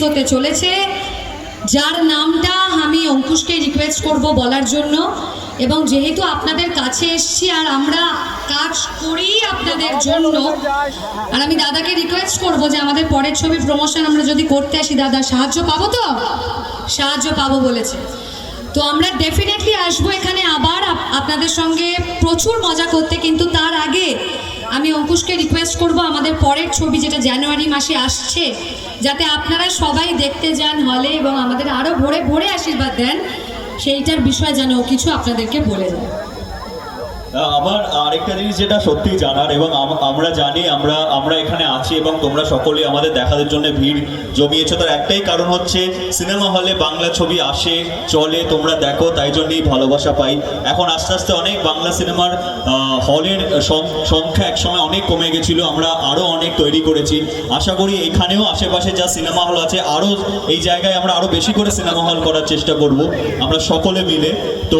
হতে চলেছে, যার নামটা আমি অঙ্কুশকে রিকোয়েস্ট করব বলার জন্য। এবং যেহেতু আপনাদের কাছে এসছি আর আমরা কাজ করি আপনাদের জন্য, আর আমি দাদাকে রিকোয়েস্ট করব যে আমাদের পরের ছবি প্রমোশন আমরা যদি করতে আসি, দাদা সাহায্য পাবো তো? সাহায্য পাবো বলেছে, তো আমরা ডেফিনেটলি আসবো এখানে আবার আপনাদের সঙ্গে প্রচুর মজা করতে। কিন্তু তার আগে আমি অঙ্কুশকে রিকোয়েস্ট করব আমাদের পরের ছবি যেটা জানুয়ারি মাসে আসছে, যাতে আপনারা সবাই দেখতে যান হলে এবং আমাদের আরও ভরে ভরে আশীর্বাদ দেন, সেইটার বিষয়ে যেন কিছু আপনাদেরকে বলে দেয়। আমার আরেকটা জিনিস যেটা সত্যি জানার, এবং আমরা জানি আমরা এখানে আছি এবং তোমরা সকলে আমাদের দেখার জন্য ভিড় জমিয়েছো, তার একটাই কারণ হচ্ছে সিনেমা হলে বাংলা ছবি আসে চলে, তোমরা দেখো, তাই জন্যই ভালোবাসা পাই। এখন আস্তে আস্তে অনেক বাংলা সিনেমার হলের সংখ্যা একসময় অনেক কমে গেছিলো, আমরা আরও অনেক তৈরি করেছি। আশা করি এখানেও আশেপাশে যা সিনেমা হল আছে আরও এই জায়গায় আমরা আরও বেশি করে সিনেমা হল করার চেষ্টা করব আমরা সকলে মিলে। তো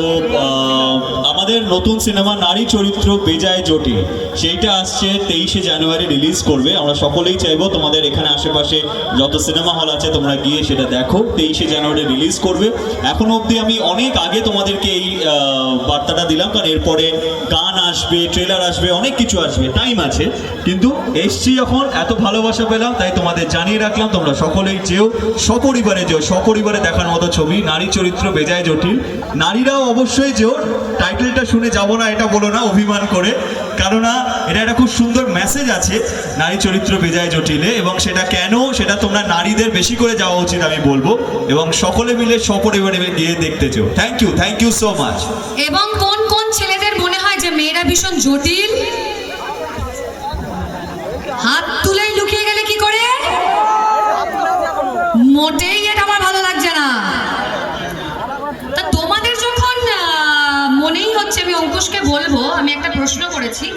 আমাদের নতুন সিনেমা নারী চরিত্র বেজায় জটিল, সেইটা আসছে 23শে জানুয়ারি রিলিজ করবে। আমরা সকলেই চাইবো তোমাদের এখানে আশেপাশে যত সিনেমা হল আছে তোমরা গিয়ে সেটা দেখো, 23শে জানুয়ারি রিলিজ করবে। এখনো অবধি আমি অনেক আগে তোমাদেরকে এই বার্তাটা দিলাম, কারণ এরপরে গান আসবে, ট্রেলার আসবে, অনেক কিছু আসবে, টাইম আছে। কিন্তু এসছি যখন, এত ভালোবাসা পেলাম, তাই তোমাদের জানিয়ে রাখলাম তোমরা সকলেই যেও, সপরিবারে যেও, সপরিবারে দেখার মতো ছবি নারী চরিত্র বেজায় জটিল। নারীরাও অবশ্যই যেও, টাইটেলটা শুনে যাবো না এটা বলো না অভিমান করে, কারণ এটা একটা খুব সুন্দর মেসেজ আছে নারী চরিত্র বেজায় জটিলে, এবং সেটা কেন সেটা তোমরা নারীদের বেশি করে যাওয়া উচিত আমি বলবো, এবং সকলে মিলে সপরিবারে গিয়ে দেখতে চাও। Thank you so much. এবং কোন কোন ছেলেদের মনে হয় যে মেয়েরা ভীষণ জটিল, হাত তুলেই লুকিয়ে গেলে কি করে? মোটেই এটা আমার ভালো লাগছে না। তা তোমাদের যখন মনেই হচ্ছে, আমি অঙ্কুশকে বলবো, আমি একটা প্রশ্ন করেছি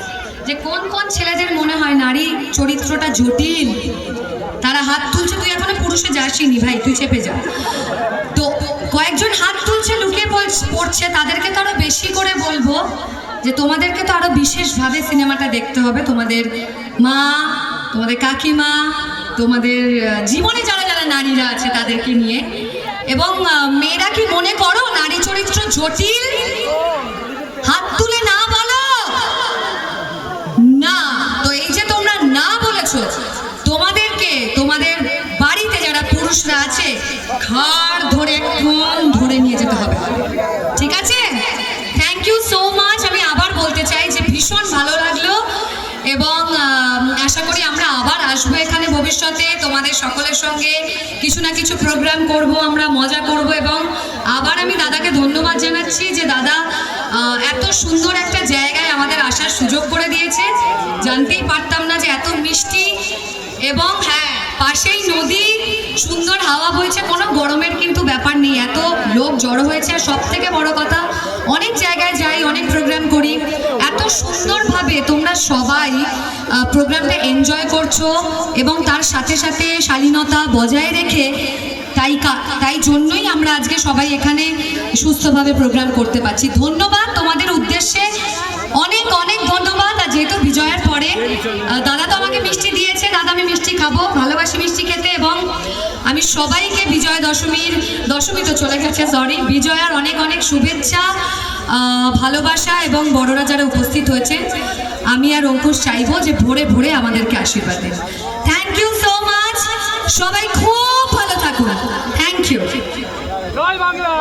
যে কোন কোন ছেলেদের মনে হয় নারী চরিত্রটা জটিল, তারা হাত তুলছে। তুই এখনো পুরুষে যাসনি ভাই, তুই চেপে যা। তো কয়েকজন হাত তুলছে, লুকিয়ে পড়ছে, তাদেরকে তো আরো বেশি করে বলবো যে তোমাদেরকে তো আরো বিশেষভাবে সিনেমাটা দেখতে হবে। তোমাদের মা, তোমাদের কাকিমা, তোমাদের জীবনে যারা যারা নারীরা আছে তাদেরকে নিয়ে। এবং মেয়েরা কি মনে করো নারী চরিত্র জটিল? হাত তুলে না বলো না। তো এই যে তোমরা না বলেছো, তোমাদেরকে তোমাদের বাড়িতে যারা পুরুষরা আছে ঘাড় ধরে ধরে নিয়ে যেতে হবে, ঠিক আছে? Thank you so much. আমি আবার বলতে চাই যে ভীষণ ভালো লাগলো, এবং আশা করি আমরা আবার আসবো এখানে ভবিষ্যতে, তোমাদের সকলের সঙ্গে কিছু না কিছু প্রোগ্রাম করব, আমরা মজা করব। এবং আবার আমি দাদাকে ধন্যবাদ জানাচ্ছি যে দাদা এত সুন্দর একটা জায়গায় আমাদের আসার সুযোগ করে দিয়েছে। জানতেই পারতাম না যে এত মিষ্টি, এবং হ্যাঁ পাশেই নদী, সুন্দর হাওয়া বইছে, কোনো গরমের কিন্তু ব্যাপার নেই, এত লোক জড়ো হয়েছে। আর সব থেকে বড় কথা, অনেক জায়গায় যাই, অনেক প্রোগ্রাম করি, এত সুন্দরভাবে তোমরা সবাই প্রোগ্রামটা এনজয় করছো, এবং তার সাথে সাথে শালীনতা বজায় রেখে, তাই জন্যই আমরা আজকে সবাই এখানে সুস্থভাবে প্রোগ্রাম করতে পারছি। ধন্যবাদ তোমাদের উদ্দেশ্যে, অনেক অনেক ধন্যবাদ। আর যেহেতু বিজয়ার পরে দাদা তো আমাকে মিষ্টি দিয়েছে, দাদা আমি মিষ্টি খাবো, ভালোবাসি মিষ্টি খেতে। এবং আমি সবাইকে বিজয়া দশমী তো চলে গেছে, সরি, বিজয়ার অনেক অনেক শুভেচ্ছা, ভালোবাসা, এবং বড়রা যারা উপস্থিত হয়েছে, আমি আর অঙ্কুশ চাইবো যে ভোরে ভোরে আমাদেরকে আশীর্বাদ দেন। থ্যাংক ইউ সো মাচ, সবাই খুব ভালো থাকুন। Thank you. জয় বাংলা।